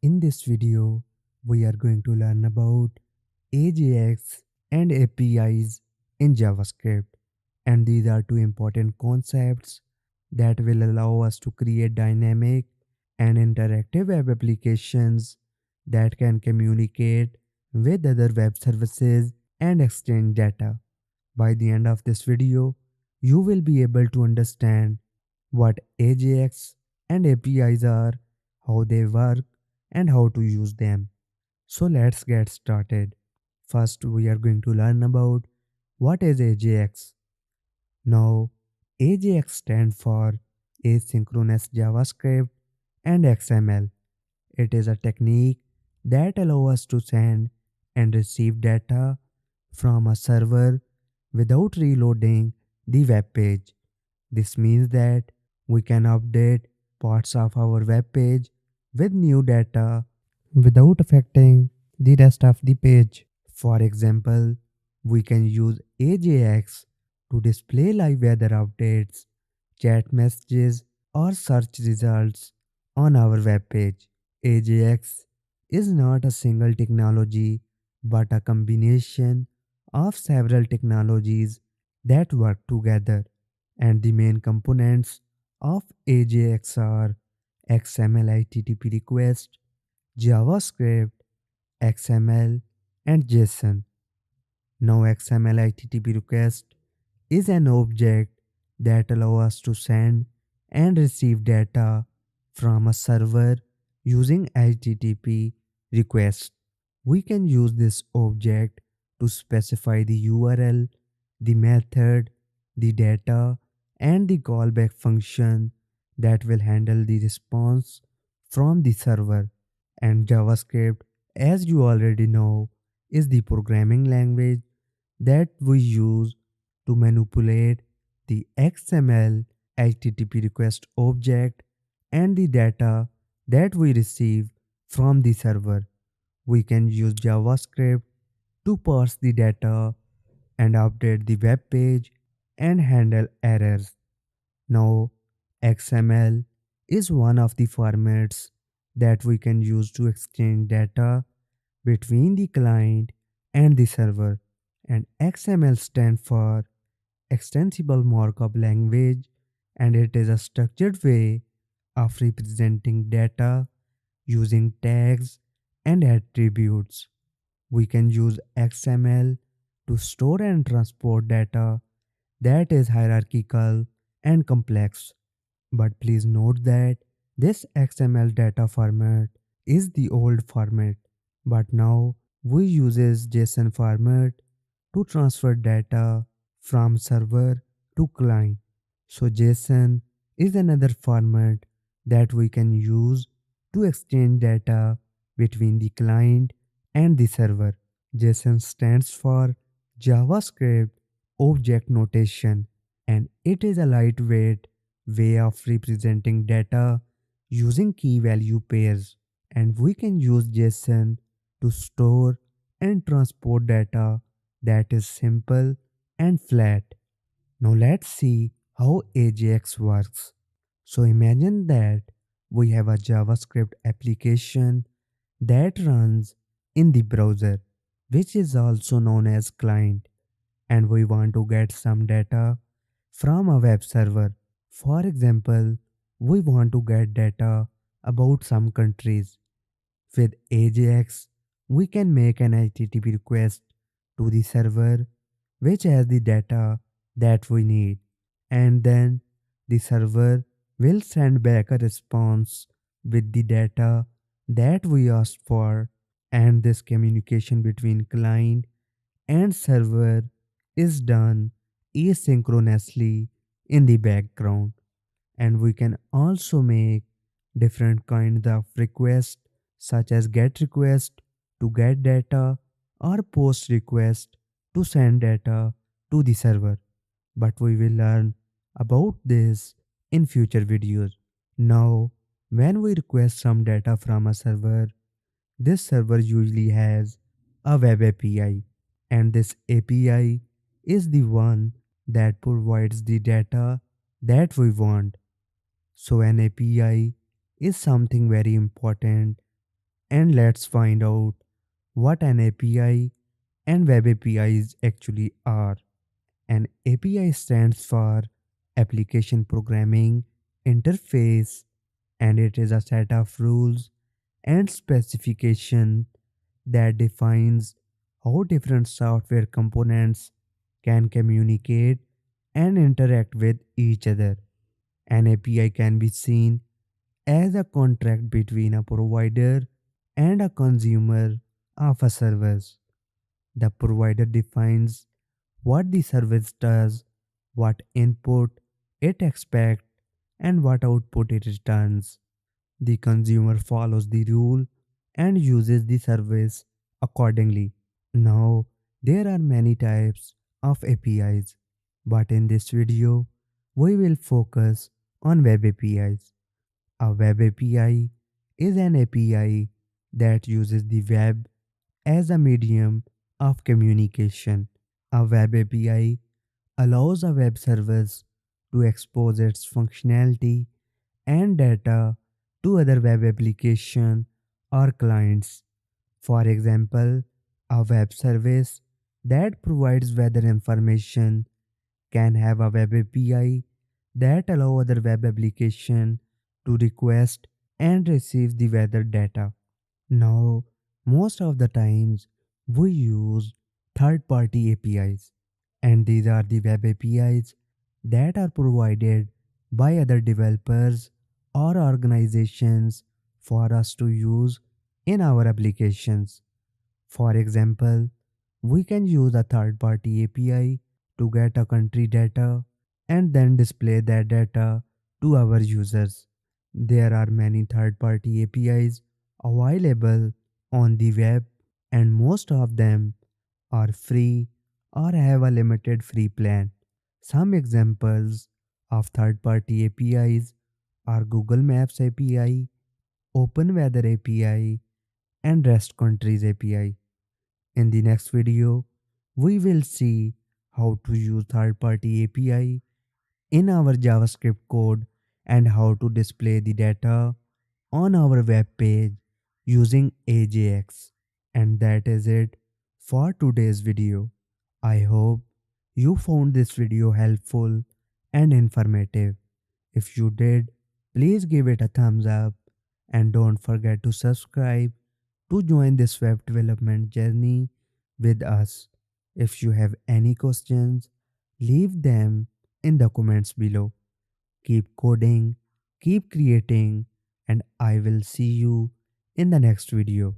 In this video, we are going to learn about AJAX and APIs in JavaScript. And these are two important concepts that will allow us to create dynamic and interactive web applications that can communicate with other web services and exchange data. By the end of this video, you will be able to understand what AJAX and APIs are, how they work, and how to use them. So let's get started. First, we are going to learn about what is AJAX. Now, AJAX stands for Asynchronous JavaScript and XML. It is a technique that allows us to send and receive data from a server without reloading the web page. This means that we can update parts of our web page with new data without affecting the rest of the page. For example, we can use AJAX to display live weather updates, chat messages, or search results on our web page. AJAX is not a single technology but a combination of several technologies that work together, and the main components of AJAX are XML HTTP request, JavaScript, XML, and JSON. Now, XML HTTP request is an object that allows us to send and receive data from a server using HTTP request. We can use this object to specify the URL, the method, the data, and the callback function that will handle the response from the server. And JavaScript, as you already know, is the programming language that we use to manipulate the XML HTTP request object and the data that we receive from the server. We can use JavaScript to parse the data and update the web page and handle errors. Now, XML is one of the formats that we can use to exchange data between the client and the server. And XML stands for Extensible Markup Language, and it is a structured way of representing data using tags and attributes. We can use XML to store and transport data that is hierarchical and complex. But please note that this XML data format is the old format, but now we uses JSON format to transfer data from server to client. So JSON is another format that we can use to exchange data between the client and the server. JSON stands for JavaScript Object Notation, and it is a lightweight way of representing data using key value pairs. And we can use JSON to store and transport data that is simple and flat. Now let's see how AJAX works. So imagine that we have a JavaScript application that runs in the browser, which is also known as client, and we want to get some data from a web server. For example, we want to get data about some countries. With AJAX, we can make an HTTP request to the server which has the data that we need, and then the server will send back a response with the data that we asked for, and this communication between client and server is done asynchronously in the background. And we can also make different kinds of requests such as get request to get data or post request to send data to the server. But we will learn about this in future videos. Now, when we request some data from a server, this server usually has a web API, and this API is the one that provides the data that we want. So, an API is something very important And let's find out what an API and web APIs actually are. An API stands for Application Programming Interface, and it is a set of rules and specification that defines how different software components can communicate and interact with each other. An API can be seen as a contract between a provider and a consumer of a service. The provider defines what the service does, what input it expects, and what output it returns. The consumer follows the rule and uses the service accordingly. Now, there are many types of APIs, but in this video, we will focus on web APIs. A web API is an API that uses the web as a medium of communication. A web API allows a web service to expose its functionality and data to other web application or clients. For example, a web service that provides weather information can have a web API that allow other web application to request and receive the weather data. Now, most of the times we use third party APIs, and these are the web APIs that are provided by other developers or organizations for us to use in our applications. For example, we can use a third party API to get a country data and then display that data to our users. There are many third party APIs available on the web, and most of them are free or have a limited free plan. Some examples of third party APIs are Google Maps API, Open Weather API, and REST Countries API. In the next video, we will see how to use third party API in our JavaScript code and how to display the data on our web page using AJAX. And that is it for today's video. I hope you found this video helpful and informative. If you did, please give it a thumbs up and don't forget to subscribe to join this web development journey with us. If you have any questions, leave them in the comments below. Keep coding, keep creating, and I will see you in the next video.